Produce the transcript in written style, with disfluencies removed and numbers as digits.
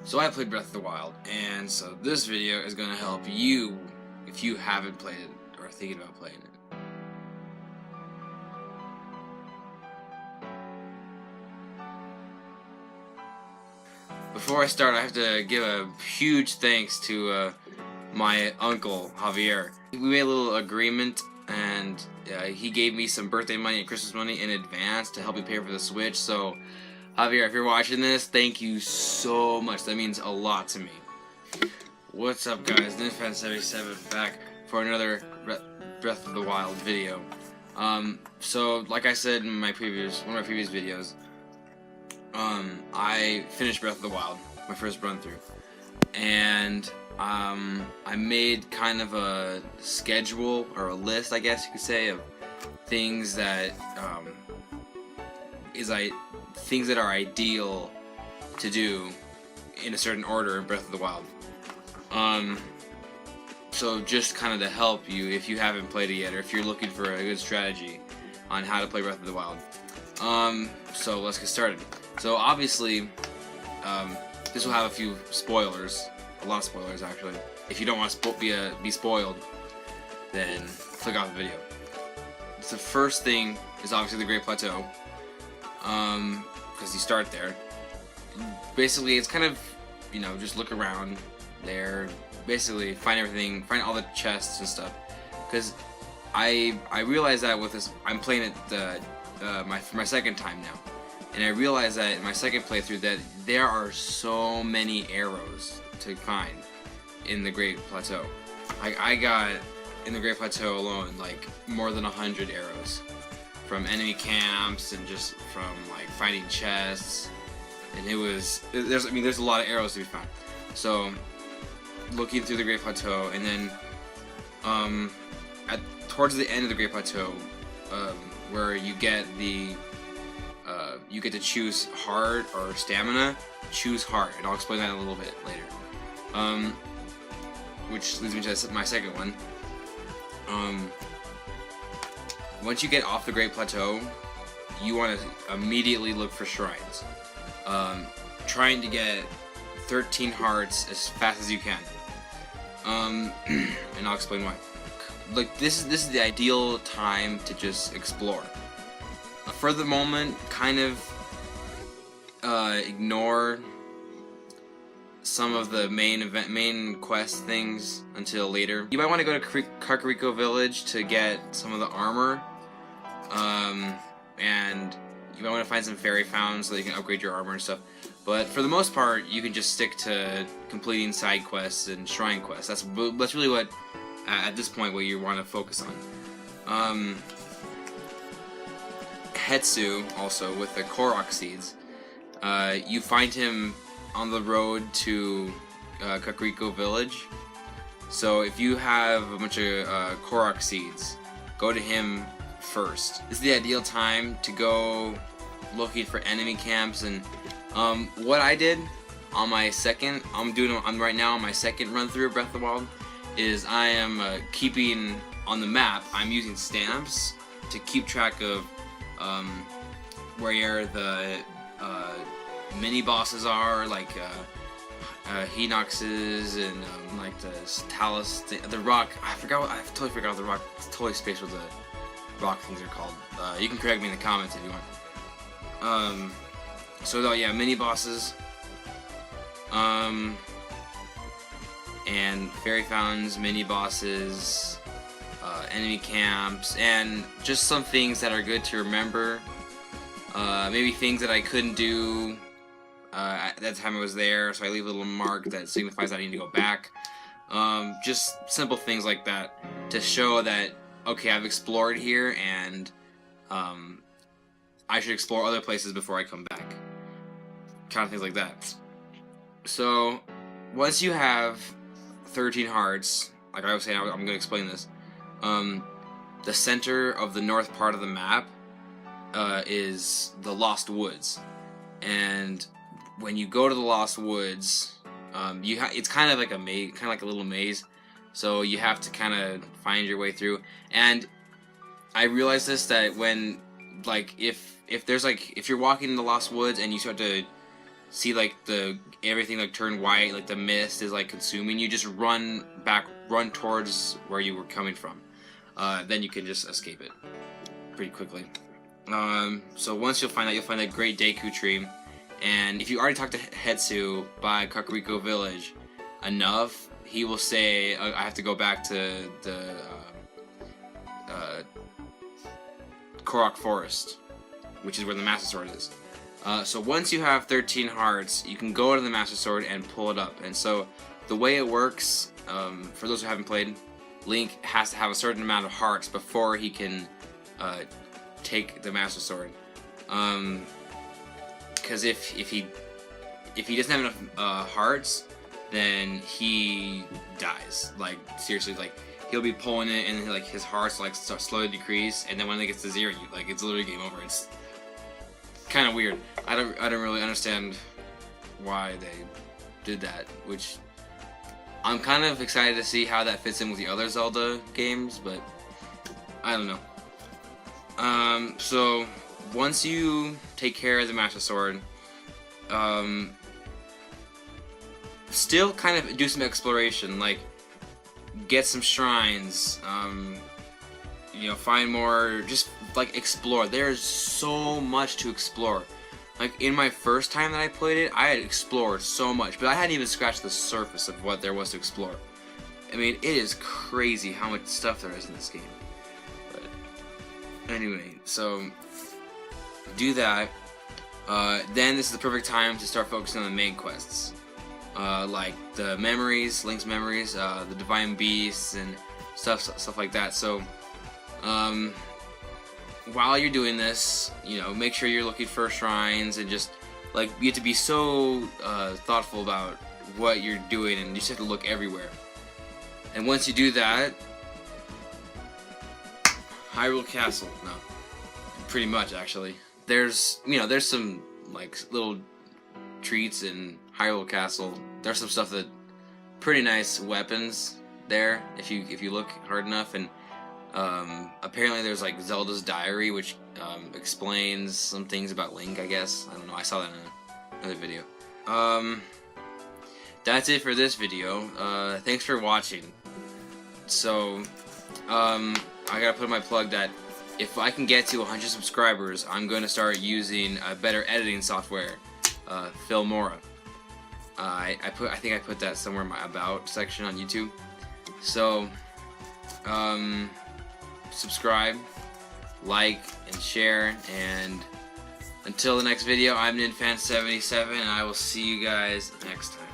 So I played Breath of the Wild, and so this video is going to help you if you haven't played it or are thinking about playing it. Before I start, I have to give a huge thanks to my uncle, Javier. We made a little agreement, and he gave me some birthday money and Christmas money in advance to help me pay for the Switch, so Javier, if you're watching this, thank you so much. That means a lot to me. What's up, guys? Ninfan77 back for another Breath of the Wild video. So like I said in one of my previous videos, I finished Breath of the Wild, my first run through, and I made kind of a schedule or a list, I guess you could say, of things that things that are ideal to do in a certain order in Breath of the Wild. So just kind of to help you if you haven't played it yet, or if you're looking for a good strategy on how to play Breath of the Wild. So let's get started. So obviously, this will have a few spoilers, a lot of spoilers actually. If you don't want to be spoiled, then click off the video. So the first thing is obviously the Great Plateau. Because you start there. Basically, it's kind of, you know, just look around there. Basically, find everything, find all the chests and stuff. Because I realized that with this, I'm playing it for my second time now, and I realized that in my second playthrough that there are so many arrows to find in the Great Plateau. I got in the Great Plateau alone like more than 100 arrows. From enemy camps and just from like finding chests, and there's a lot of arrows to be found. So looking through the Great Plateau, and then towards the end of the Great Plateau, where you get to choose hard or stamina, choose hard, and I'll explain that a little bit later. Which leads me to my second one. Once you get off the Great Plateau, you want to immediately look for shrines. Trying to get 13 hearts as fast as you can. And I'll explain why. Like this is the ideal time to just explore. For the moment, kind of ignore some of the main quest things until later. You might want to go to Kakariko Village to get some of the armor, and you might want to find some fairy fountains so that you can upgrade your armor and stuff. But for the most part, you can just stick to completing side quests and shrine quests. That's really what, at this point, what you want to focus on. Hetsu, also, with the Korok seeds, you find him on the road to Kakariko Village. So if you have a bunch of Korok seeds, go to him first. This is the ideal time to go looking for enemy camps. And what I did on my second, I'm right now on my second run through of Breath of the Wild, is I am keeping on the map. I'm using stamps to keep track of where the mini bosses are, like Hinoxes and like the Talus, the rock. I totally forgot the rock. Totally spaced what the rock things are called. You can correct me in the comments if you want. So though, yeah, mini bosses, and fairy fountains, mini bosses, enemy camps, and just some things that are good to remember. Maybe things that I couldn't do at that time I was there, so I leave a little mark that signifies that I need to go back. Just simple things like that to show that, okay, I've explored here, and I should explore other places before I come back. Kind of things like that. So once you have 13 hearts, like I was saying, I'm going to explain this. The center of the north part of the map is the Lost Woods, and when you go to the Lost Woods, it's kind of like a maze, kind of like a little maze. So you have to kind of find your way through. And I realized this, that when, like, if you're walking in the Lost Woods and you start to see like everything like turn white, like the mist is like consuming you, just run towards where you were coming from. Then you can just escape it pretty quickly. So once you'll find that great Deku tree, and if you already talked to Hetsu by Kakariko Village enough, he will say, I have to go back to the Korok Forest, which is where the Master Sword is. So once you have 13 hearts, you can go to the Master Sword and pull it up. And so the way it works, for those who haven't played, Link has to have a certain amount of hearts before he can take the Master Sword. Because if he doesn't have enough hearts, then he dies. Like seriously, like he'll be pulling it, and like his hearts like start slowly decrease, and then when it gets to 0, it's literally game over. It's kind of weird. I don't really understand why they did that, which I'm kind of excited to see how that fits in with the other Zelda games, but I don't know. So once you take care of the Master Sword, still kind of do some exploration, like get some shrines, find more, just like explore. There's so much to explore. Like in my first time that I played it, I had explored so much, but I hadn't even scratched the surface of what there was to explore. I mean, it is crazy how much stuff there is in this game. But anyway, so do that. Then this is the perfect time to start focusing on the main quests. Like the memories, Link's memories, the divine beasts, and stuff like that. So, while you're doing this, make sure you're looking for shrines, and just like you have to be so thoughtful about what you're doing, and you just have to look everywhere. And once you do that, Hyrule Castle. No, pretty much actually. There's some like little treats in Hyrule Castle. There's some stuff that pretty nice weapons there if you look hard enough, and apparently there's like Zelda's diary, which explains some things about Link, I guess. I don't know, I saw that in another video. That's it for this video. Thanks for watching. So I gotta put in my plug that if I can get to 100 subscribers, I'm going to start using a better editing software, Filmora. I think I put that somewhere in my About section on YouTube. So, subscribe, like, and share, and until the next video, I'm NinFan77, and I will see you guys next time.